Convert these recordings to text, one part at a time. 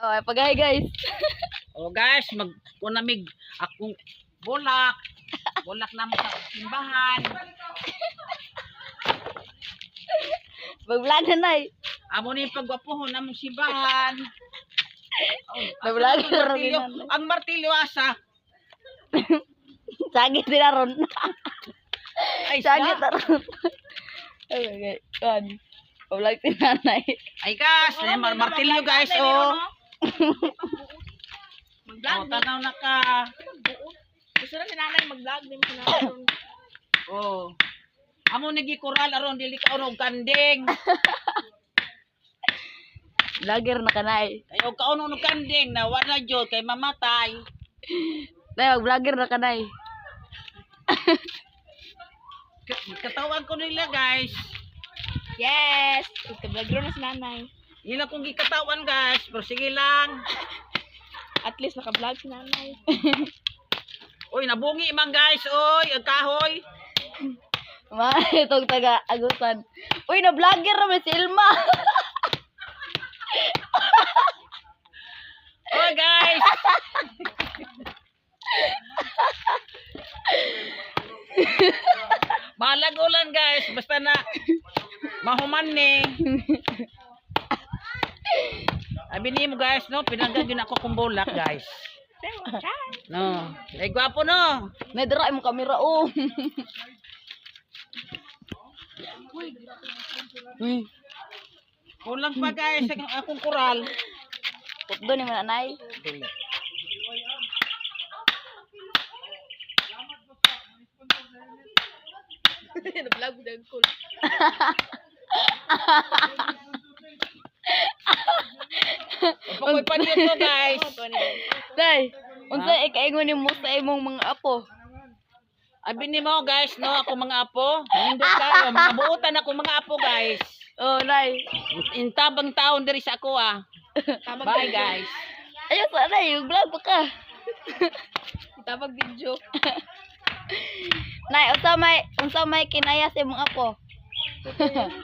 Oh, pagahay guys. Oh guys, magpunamig akong bulak. Bulak na mo sa simbahan. Mag-vlog na nay. Amo ni pagwapuhon na mong simbahan. Mag-vlog na ron martilyo, din. ang martilyo asa. Sagit din na ron. Ay, Sagit sa. na ron. Okay, kan. Pag-vlog si nanay. Ay guys, martilyo guys, oh. Mag-vlog. Oh, tanaw na ka. Gusto na si nanay mag-vlog. Di mo si nanay ron. Oh. Amo nagikural aron dili ka og kanding. Vlogger na kanay. Ayo ka og kanding na wala jud kay mamatay. Nay, mag-vlogger na kanay. Katawan ko nila guys. Yes! Ika-vlog ron na si nanay. Ila kong gikatawan guys, pero sige lang. At least naka-vlog si nanay. Oy, nabungi man guys, oy, ang kahoy. Itong taga-agusan. Uy, na-vlogger naman si Ilma. Oh guys. Malagulan guys, basta na mahuman ni. Abi ni mo guys, no, pinagagin ako kung bulak guys. No, ay gwapo no. Nadra mo kamera oh. Uy, Kulang pa guys ang akong kural. tutdo ni nanay. Na-vlog mo dahil cool. Pakoy pa dito guys. Day, unsa ikaingon nimo sa imong mga apo? Abi ni mo guys, no, ako mga apo. Nindot kayo, mga buutan ako mga apo guys. Oh, nay. Intabang taon diri sa ako ah. Bye guys. Ayo sa nay, vlog pa ka. Itabag video. Nay, unsa may kinaya sa imong apo?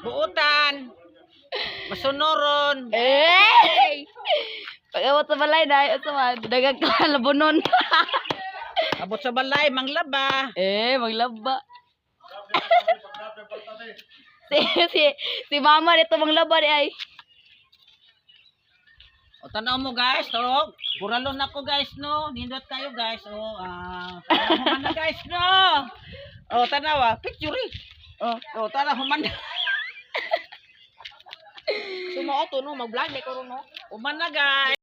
Buutan. Masunoron. Eh! Pag-awat sa balay na, unsa man, dagang ka labunon. Abot sa balay, manglaba. Maglaba. si mama dito manglaba di ay. O tanaw mo guys, to. Buralon ako guys, no. Nindot kayo guys. O, human na guys, no. O, tanaw picture eh. O, tanaw, human na. Sumo to no, mag-vlog na ko ron no. Human na guys.